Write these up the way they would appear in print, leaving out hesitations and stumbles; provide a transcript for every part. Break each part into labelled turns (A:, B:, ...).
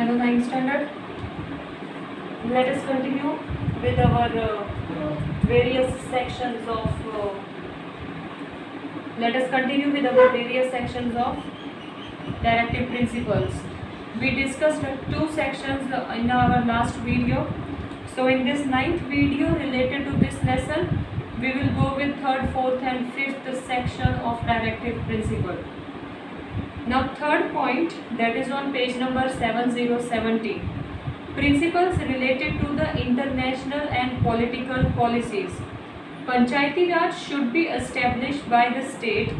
A: Hello, ninth standard. Let us continue with our various sections of. Let us continue with our various sections of directive principles. We discussed two sections in our last video. So in this ninth video related to this lesson, we will go with third, fourth, and fifth section of directive principle. Now third point, that is on page number 7070. Principles related to the international and political policies. Panchayati Raj should be established by the state,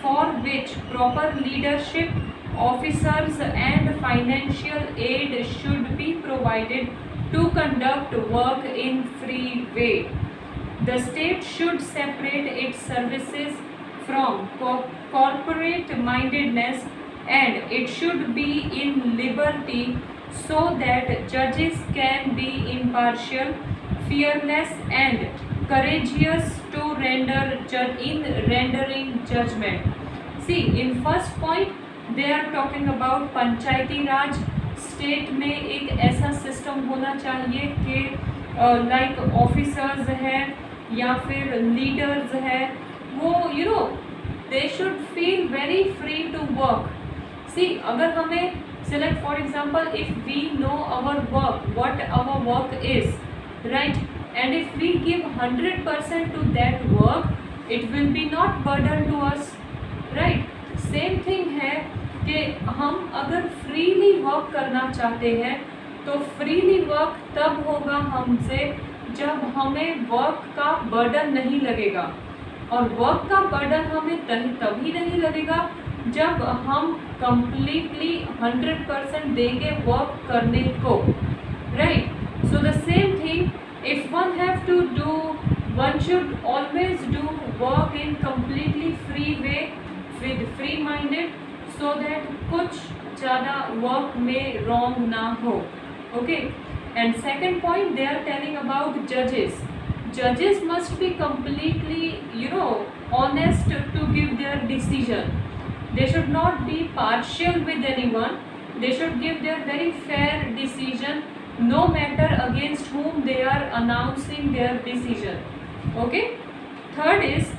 A: for which proper leadership, officers and financial aid should be provided to conduct work in free way. The state should separate its services from corporate mindedness, and it should be in liberty so that judges can be impartial, fearless and courageous to rendering judgment. See, in first point they are talking about Panchayati Raj. State में एक ऐसा system होना चाहिए कि like officers है या फिर leaders है, वो they should feel very free to work. See, अगर हमें select for example, if we know our work, what our work is, right, and if we give 100% to that work, it will be not burden to us, right. Same thing है कि हम अगर freely work करना चाहते हैं तो freely work तब होगा हमसे जब हमें वर्क का बर्डन नहीं लगेगा, और वर्क का बर्डन हमें तभी नहीं लगेगा जब हम completely 100% देंगे वर्क करने को, right. So the same thing, if one have to do, one should always do work in completely free way with free minded, so that कुछ ज़्यादा वर्क में wrong ना हो. Okay. And second point, they are telling about judges. Judges must be completely, honest to give their decision. They should not be partial with anyone. They should give their very fair decision, no matter against whom they are announcing their decision. Okay. Third is,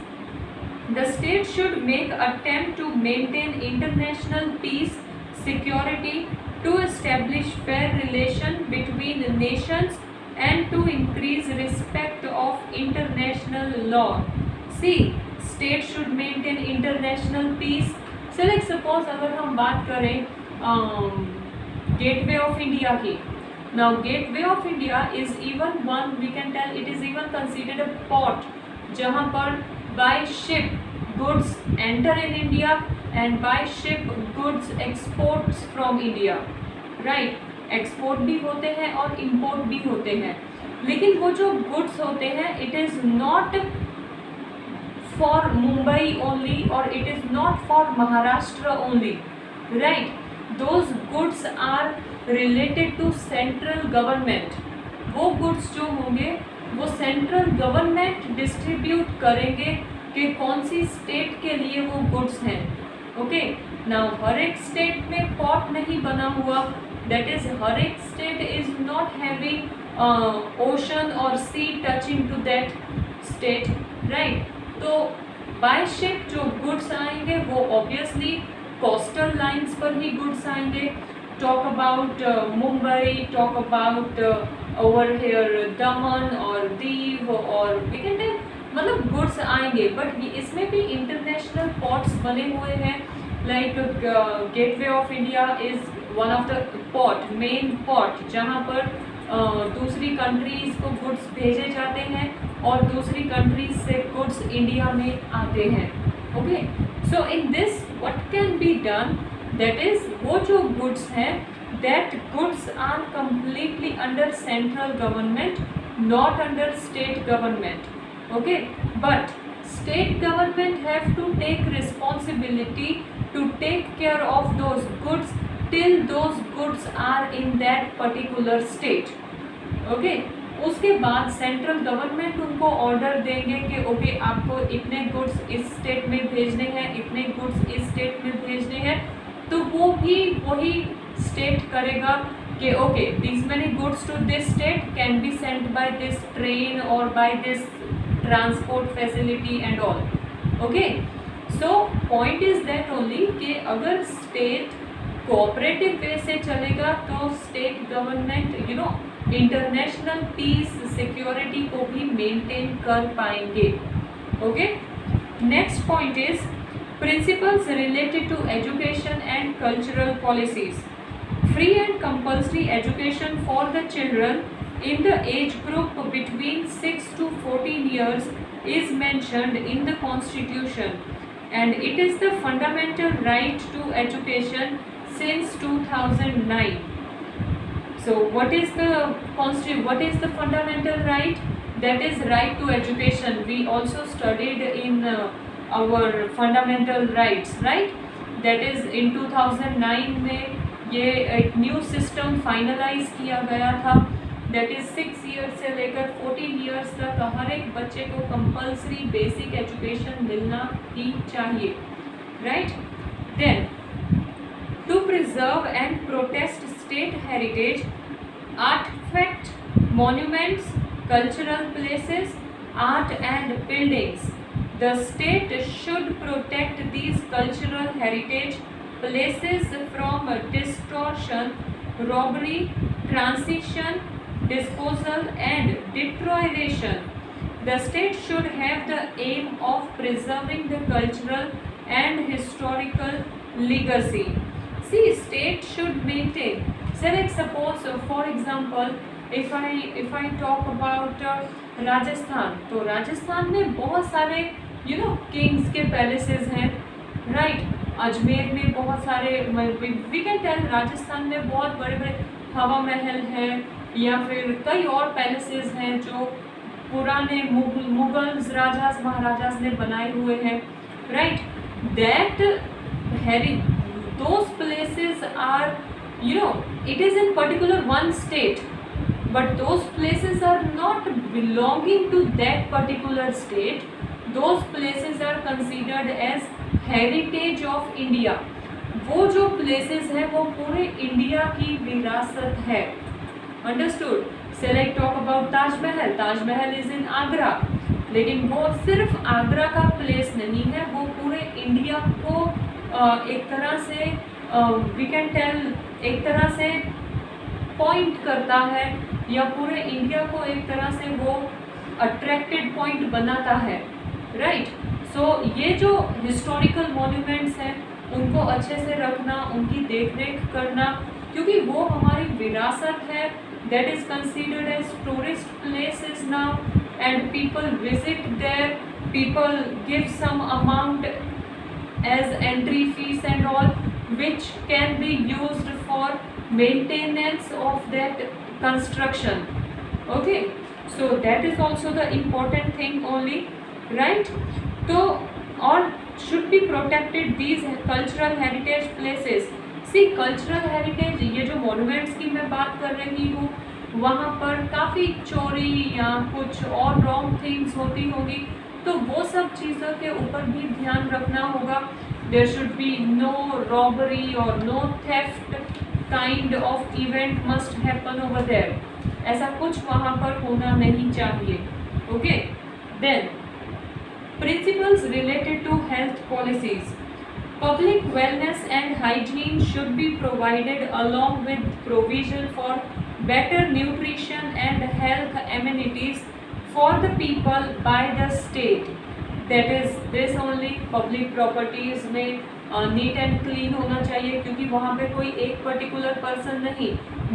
A: the state should make attempt to maintain international peace, security, to establish fair relation between the nations and to increase respect of international law. See, state should maintain international peace. So like suppose अगर हम बात करें Gateway of India की. Now Gateway of India is even one, we can tell it is even considered a port जहाँ पर by ship goods enter in India and by ship goods exports from India, right. Export भी होते हैं और import भी होते हैं, लेकिन वो जो गुड्स होते हैं it is not for Mumbai only और it is not for Maharashtra only, right. Those goods are related to central government. वो गुड्स जो होंगे वो सेंट्रल गवर्नमेंट डिस्ट्रीब्यूट करेंगे कि कौन सी स्टेट के लिए वो गुड्स हैं. ओके. नाउ हर एक स्टेट में पोर्ट नहीं बना हुआ, दैट इज हर एक state is not having ocean और sea touching to that state, right. तो बाय शिप जो गुड्स आएंगे वो ऑब्वियसली कोस्टल लाइंस पर ही गुड्स आएंगे. Talk about Mumbai, talk about over here Daman और दीव और वी कैन टेल, मतलब गुड्स आएंगे. बट इसमें भी इंटरनेशनल पोर्ट्स बने हुए हैं, like gateway of India is one of the port, main port, जहाँ पर दूसरी कंट्रीज़ को गुड्स भेजे जाते हैं और दूसरी कंट्रीज से गुड्स इंडिया में आते हैं. Okay. So in this what can be done, that is वो जो गुड्स हैं that goods are completely under central government, not under state government. Okay. But state government have to take responsibility to take care of those goods till those goods are in that particular state. Okay. उसके बाद central government उनको order देंगे कि okay आपको इतने goods इस state में भेजने हैं, इतने गुड्स इस स्टेट में भेजने हैं, तो वो भी वही स्टेट करेगा कि okay, these many goods to this state can be sent by this train or by this transport facility and all. Okay, so point is that only कि अगर state cooperative वे से चलेगा तो state government international peace security को भी maintain कर पाएंगे. Okay, next point is principles related to education and cultural policies. Free and compulsory education for the children in the age group between 6 to 14 years is mentioned in the constitution, and it is the fundamental right to education since 2009. So what is the fundamental right? That is right to education. We also studied in our fundamental rights, right? That is in 2009 में ये एक new system finalise किया गया था. That is 6 years से लेकर 14 years तक हर एक बच्चे को कंपल्सरी बेसिक एजुकेशन मिलना ही चाहिए, right? Then to preserve and protect state heritage, artifact, monuments, cultural places, art and buildings. The state should protect these cultural heritage places from distortion, robbery, transition, disposal and deterioration. The state should have the aim of preserving the cultural and historical legacy. See, state should maintain. So like suppose for example if I talk about Rajasthan, तो राजस्थान में बहुत सारे Kings के palaces हैं, right? Ajmer में बहुत सारे, we can tell Rajasthan में बहुत बड़े बड़े हवा महल हैं या फिर कई और पैलेसेस हैं जो पुराने मुगल्स राजास महाराजास ने बनाए हुए हैं, right? That those places are it is in particular one state, but those places are not belonging to that particular state. Those places are considered as heritage of India. वो जो places है वो पूरे India की विरासत है, understood? Say like talk about Taj Mahal. Taj Mahal is in Agra, लेकिन वो सिर्फ आगरा का प्लेस नहीं है, वो पूरे इंडिया को एक तरह से वी कैन टेल एक तरह से पॉइंट करता है या पूरे इंडिया को एक तरह से वो अट्रैक्टेड पॉइंट बनाता है, राइट? सो ये जो हिस्टोरिकल मॉन्यूमेंट्स हैं उनको अच्छे से रखना, उनकी देखरेख करना, क्योंकि वो हमारी विरासत है. That is considered as tourist places now and people visit there, people give some amount as entry fees and all, which can be used for maintenance of that construction. Okay, so that is also the important thing only, right? So or should be protected these cultural heritage places. See, cultural heritage, ये जो monuments की मैं बात कर रही हूँ वहाँ पर काफ़ी चोरी या कुछ और रॉन्ग थिंग्स होती होगी, तो वो सब चीज़ों के ऊपर भी ध्यान रखना होगा. There should be no robbery और no theft kind of event must happen over there. ऐसा कुछ वहाँ पर होना नहीं चाहिए. Okay, then principles related to health policies. Public wellness and hygiene should be provided along with provision for better nutrition and health amenities for the people by the state. That is this only. Public properties में neat and clean होना चाहिए, क्योंकि वहाँ पे कोई एक particular person नहीं,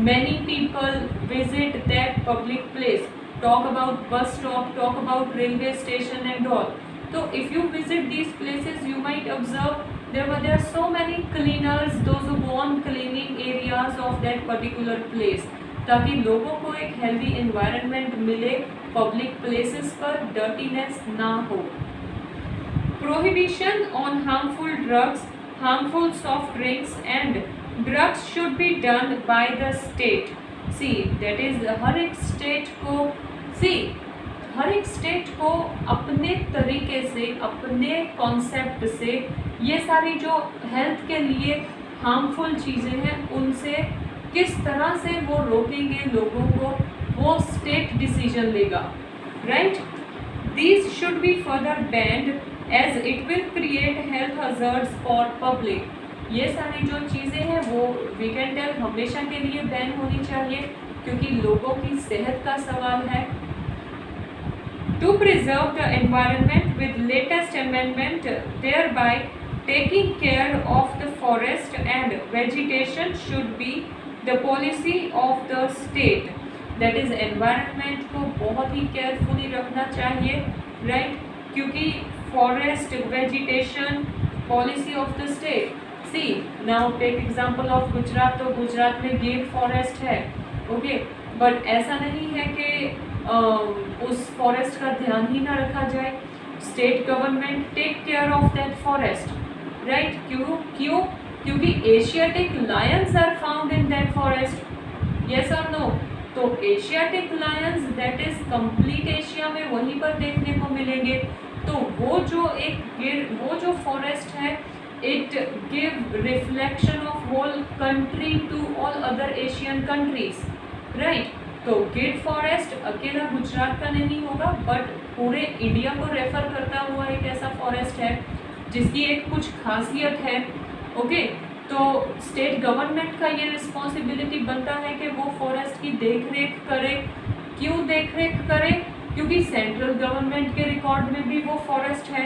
A: many people visit that public place. Talk about bus stop, talk about railway station and all. So if you visit these places, you might observe there are so many cleaners, those who go on cleaning areas of that particular place, ताकि लोगों को एक healthy environment मिले, public places पर dirtiness ना हो. Prohibition on harmful drugs, harmful soft drinks and drugs should be done by the state. See, that is हर एक state को अपने तरीके से, अपने कॉन्सेप्ट से ये सारी जो हेल्थ के लिए हार्मफुल चीज़ें हैं उनसे किस तरह से वो रोकेंगे लोगों को, वो स्टेट डिसीजन लेगा, right. These should be further banned as it will create health hazards for public. ये सारी जो चीज़ें हैं वो वी कैन टेल हमेशा के लिए बैन होनी चाहिए, क्योंकि लोगों की सेहत का सवाल है। To preserve the environment with latest amendment, thereby taking care of the forest and vegetation should be the policy of the state. That is environment को बहुत ही carefully रखना चाहिए, right? क्योंकि forest vegetation policy of the state. See, now take example of Gujarat, तो गुजरात में गिर forest है, okay, but ऐसा नहीं है कि उस फॉरेस्ट का ध्यान ही ना रखा जाए। State government take care of that forest, right. क्यों? क्योंकि Asiatic lions are found in that forest, yes और नो। तो Asiatic lions that is complete Asia में वहीं पर देखने को मिलेंगे। तो वो जो फॉरेस्ट है, it give reflection of whole country to all other Asian countries, right. तो गिर फॉरेस्ट अकेला गुजरात का नहीं होगा, बट पूरे इंडिया को रेफर करता हुआ एक ऐसा फॉरेस्ट है जिसकी एक कुछ खासियत है, ओके। तो स्टेट गवर्नमेंट का ये रिस्पॉन्सिबिलिटी बनता है कि वो फॉरेस्ट की देखरेख करे। क्यों देखरेख करे? क्योंकि सेंट्रल गवर्नमेंट के रिकॉर्ड में भी वो फॉरेस्ट है,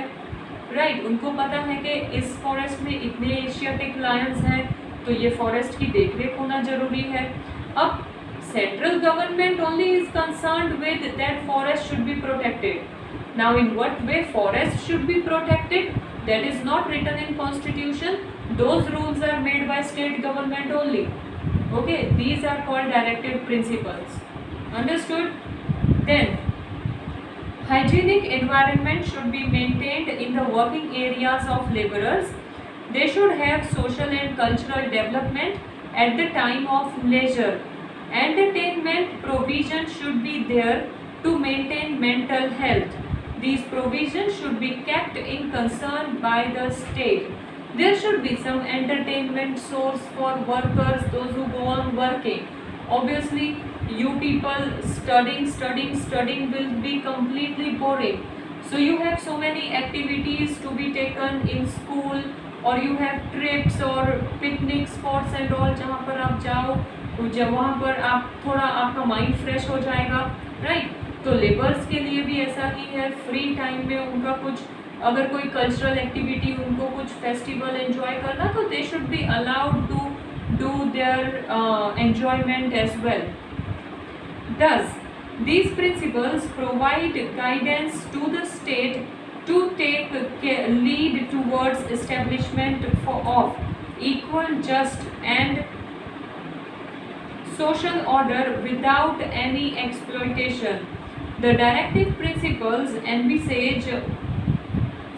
A: राइट। उनको पता है कि इस फॉरेस्ट में इतने एशियाटिक लायंस हैं, तो ये फॉरेस्ट की देखरेख होना जरूरी है। अब central government only is concerned with that forest should be protected. Now in what way forest should be protected, that is not written in constitution. Those rules are made by state government only, okay. These are called directive principles, understood? Then hygienic environment should be maintained in the working areas of laborers. They should have social and cultural development at the time of leisure. Entertainment provision should be there to maintain mental health. These provisions should be kept in concern by the state. There should be some entertainment source for workers, those who go on working. Obviously, you people studying will be completely boring. So you have so many activities to be taken in school, or you have trips or picnic spots and all, जहाँ पर आप जाओ, जब वहाँ पर आप थोड़ा आपका माइंड फ्रेश हो जाएगा, राइट। तो लेबर्स के लिए भी ऐसा ही है, फ्री टाइम में उनका कुछ अगर कोई कल्चरल एक्टिविटी, उनको कुछ फेस्टिवल एंजॉय करना, तो they should be allowed to do their enjoyment as well. Thus, these principles provide guidance to the state to take lead towards establishment of equal, just and social order without any exploitation. The directive principles envisage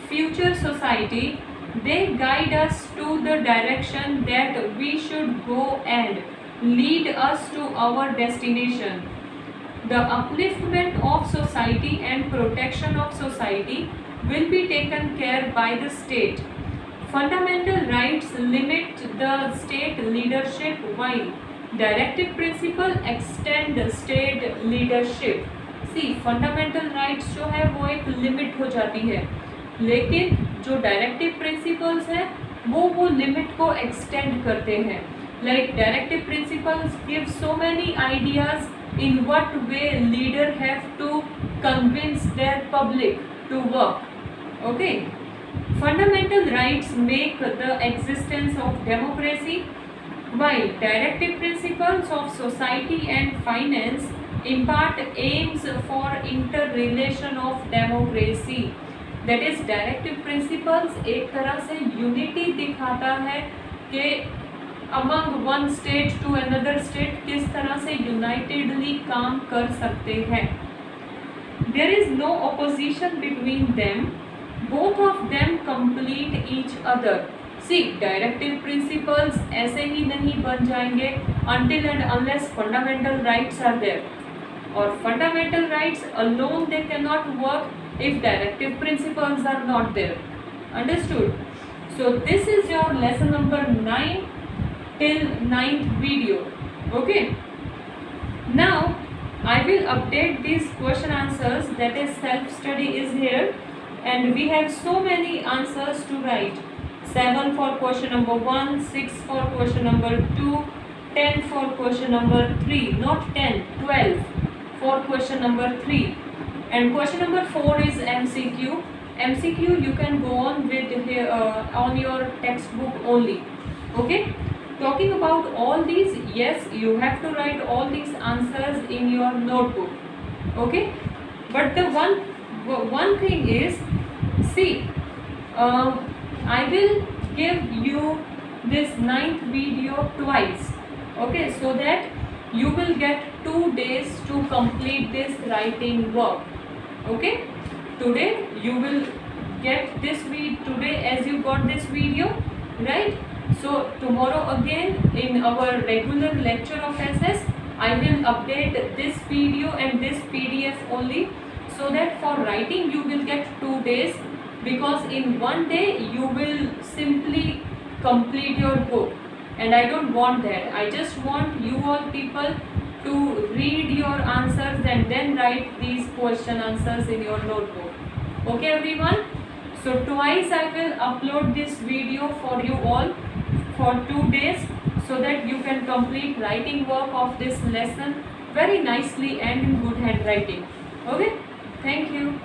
A: future society. They guide us to the direction that we should go and lead us to our destination. The upliftment of society and protection of society will be taken care by the state. Fundamental rights limit the state leadership, while directive principle extend state leadership. See fundamental rights जो है वो एक limit हो जाती है, लेकिन जो directive principles हैं वो लिमिट को एक्सटेंड करते हैं। Like directive principles give so many ideas in what way leader have to convince their public to work, okay. Fundamental rights make the existence of democracy, while directive principles of society and finance impart aims for interrelation of democracy. That is, directive principles एक तरह से unity दिखाता है कि among one state to another state किस तरह से unitedly काम कर सकते हैं। There is no opposition between them. Both of them complete each other. C directive principles ऐसे ही नहीं बन जाएंगे until and unless fundamental rights are there, और fundamental rights alone they cannot work if directive principles are not there. Understood? So this is your lesson number 9 till 9th video. Okay. Now I will update these question answers, that is self study is here, and we have so many answers to write. 7 for question number 1, 6 for question number 2, 10 for question number 3, not 10, 12 for question number 3, and question number 4 is MCQ. MCQ you can go on with here on your textbook only. Okay. Talking about all these, yes, you have to write all these answers in your notebook. Okay. But the one thing is, see, I will give you this 9th video twice. Okay, so that you will get 2 days to complete this writing work. Okay, today you will get this video today as you got this video, right? So tomorrow again in our regular lecture of SS, I will update this video and this PDF only, so that for writing you will get 2 days, because in one day you will simply complete your book, and I don't want that. I just want you all people to read your answers and then write these question answers in your notebook. Okay everyone, so twice I will upload this video for you all for 2 days, so that you can complete writing work of this lesson very nicely and in good handwriting. Okay, thank you.